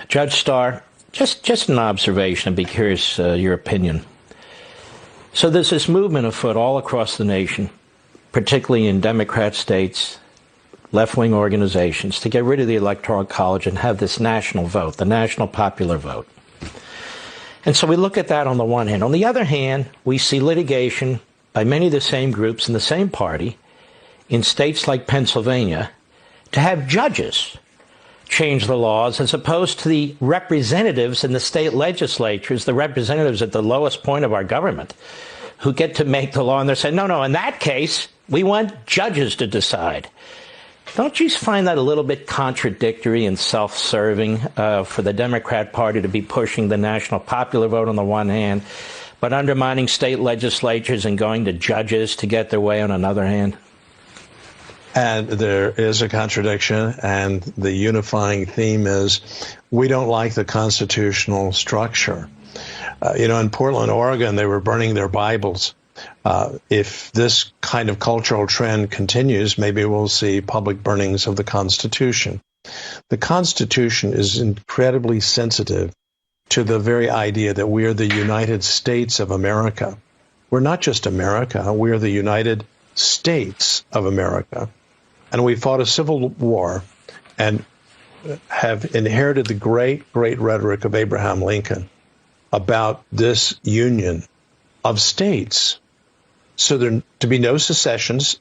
Judge Starr, just an observation. I'd be curious your opinion. So there's this movement afoot all across the nation, particularly in Democrat states, left-wing organizations, to get rid of the Electoral College and have this national vote, the national popular vote. And so we look at that on the one hand. On the other hand, we see litigation by many of the same groups in the same party in states like Pennsylvania to have judges change the laws as opposed to the representatives in the state legislatures, the representatives at the lowest point of our government, who get to make the law. And they're saying, no, in that case, we want judges to decide. Don't you find that a little bit contradictory and self-serving for the Democrat Party to be pushing the national popular vote on the one hand, but undermining state legislatures and going to judges to get their way on another hand? And there is a contradiction, and the unifying theme is we don't like the constitutional structure. In Portland, Oregon, they were burning their Bibles. If this kind of cultural trend continues, maybe we'll see public burnings of the Constitution. The Constitution is incredibly sensitive to the very idea that we are the United States of America. We're not just America, we are the United States of America. And we fought a civil war and have inherited the great rhetoric of Abraham Lincoln about this union of states. So there to be no secessions,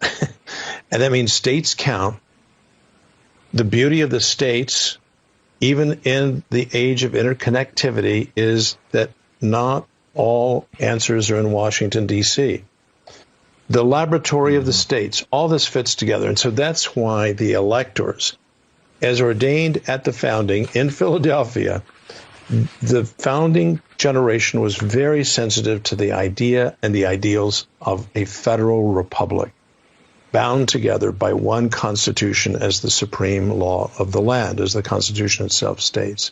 and that means states count. The beauty of the states, even in the age of interconnectivity, is that not all answers are in Washington, D.C. The laboratory of the states, all this fits together. And so that's why the electors, as ordained at the founding in Philadelphia, the founding generation was very sensitive to the idea and the ideals of a federal republic, bound together by one constitution as the supreme law of the land, as the Constitution itself states.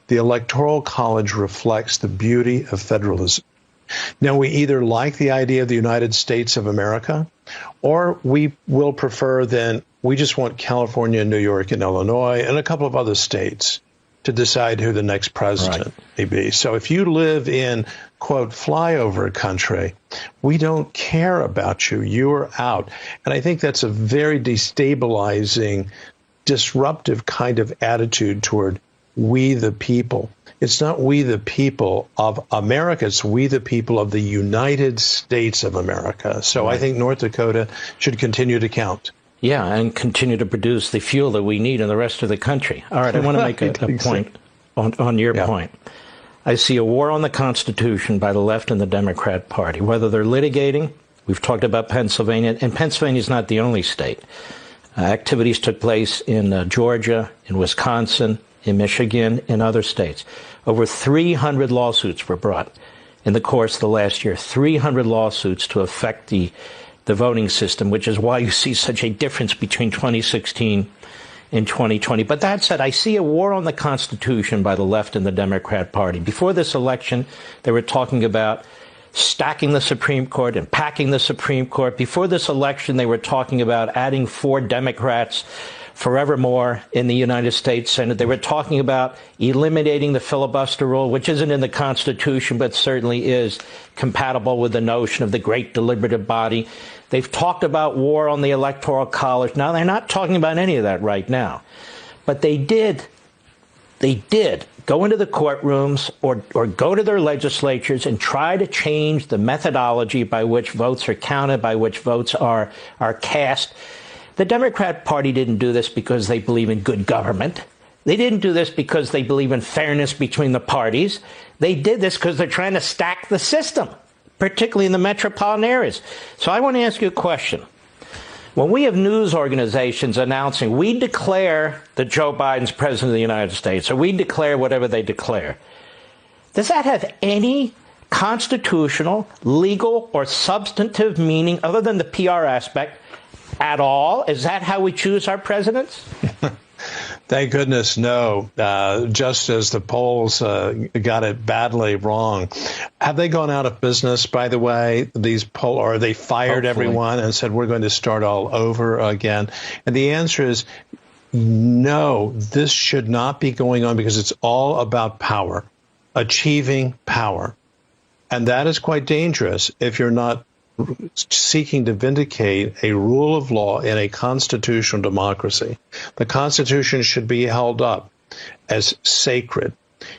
The Electoral College reflects the beauty of federalism. Now, we either like the idea of the United States of America, or we will prefer then we just want California, New York, and Illinois, and a couple of other states to decide who the next president may be. So if you live in, quote, flyover country, we don't care about you. You're out. And I think that's a very destabilizing, disruptive kind of attitude toward we the people. It's not we the people of America. It's we the people of the United States of America. So I think North Dakota should continue to count. Yeah, and continue to produce the fuel that we need in the rest of the country. All right, I want to make a point on your point. I see a war on the Constitution by the left and the Democrat Party, whether they're litigating. We've talked about Pennsylvania, and Pennsylvania is not the only state. Activities took place in Georgia, in Wisconsin, in Michigan, in other states. Over 300 lawsuits were brought in the course of the last year, 300 lawsuits to affect the voting system, which is why you see such a difference between 2016 and 2020. But that said, I see a war on the Constitution by the left and the Democrat Party. Before this election, they were talking about stacking the Supreme Court and packing the Supreme Court. Before this election, they were talking about adding 4 Democrats forevermore in the United States Senate. They were talking about eliminating the filibuster rule, which isn't in the Constitution, but certainly is compatible with the notion of the great deliberative body. They've talked about war on the Electoral College. Now, they're not talking about any of that right now. But they did go into the courtrooms or go to their legislatures and try to change the methodology by which votes are counted, by which votes are cast. The Democrat Party didn't do this because they believe in good government. They didn't do this because they believe in fairness between the parties. They did this because they're trying to stack the system, particularly in the metropolitan areas. So I want to ask you a question. When we have news organizations announcing we declare that Joe Biden's president of the United States, or we declare whatever they declare, does that have any constitutional, legal, or substantive meaning other than the PR aspect at all? Is that how we choose our presidents? Thank goodness, no. Just as the polls got it badly wrong. Have they gone out of business, by the way, these poll, or they fired everyone and said, we're going to start all over again? And the answer is, No, this should not be going on because it's all about power, achieving power. And that is quite dangerous if you're not seeking to vindicate a rule of law in a constitutional democracy. The Constitution should be held up as sacred.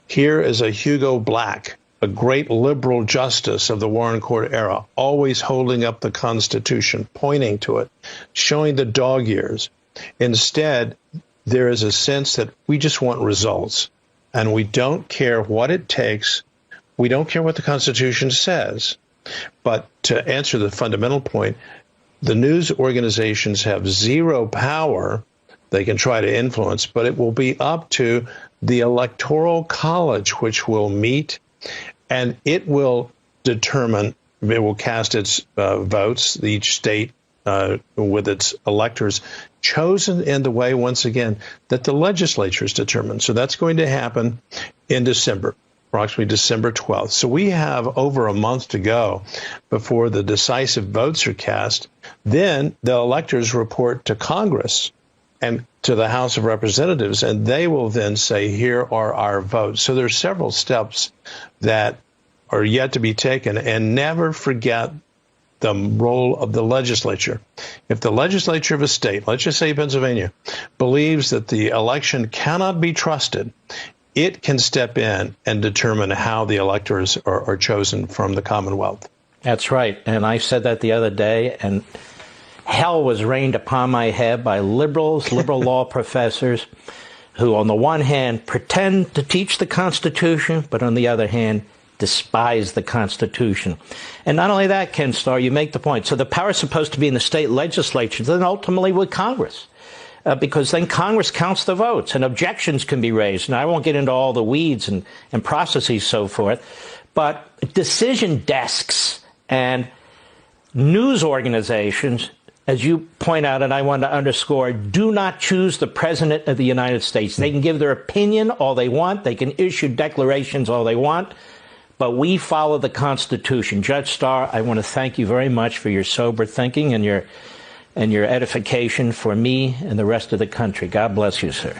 Here is a Hugo Black, a great liberal justice of the Warren Court era, always holding up the Constitution, pointing to it, showing the dog ears. Instead, there is a sense that we just want results, and we don't care what it takes. We don't care what the Constitution says. But to answer the fundamental point, the news organizations have zero power. They can try to influence, but it will be up to the Electoral College, which will meet, and it will determine, it will cast its votes, each state with its electors, chosen in the way, once again, that the legislature is determined. So that's going to happen in December, approximately December 12th. So we have over a month to go before the decisive votes are cast. Then the electors report to Congress and to the House of Representatives, and they will then say, here are our votes. So there's several steps that are yet to be taken, and never forget the role of the legislature. If the legislature of a state, let's just say Pennsylvania, believes that the election cannot be trusted, it can step in and determine how the electors are chosen from the Commonwealth. That's right. And I said that the other day, and hell was rained upon my head by liberal law professors who, on the one hand, pretend to teach the Constitution, but on the other hand, despise the Constitution. And not only that, Ken Starr, you make the point. So the power is supposed to be in the state legislatures, then ultimately with Congress. Because then Congress counts the votes and objections can be raised. And I won't get into all the weeds and processes, so forth. But decision desks and news organizations, as you point out, and I want to underscore, do not choose the President of the United States. They can give their opinion all they want. They can issue declarations all they want. But we follow the Constitution. Judge Starr, I want to thank you very much for your sober thinking and your edification for me and the rest of the country. God bless you, sir.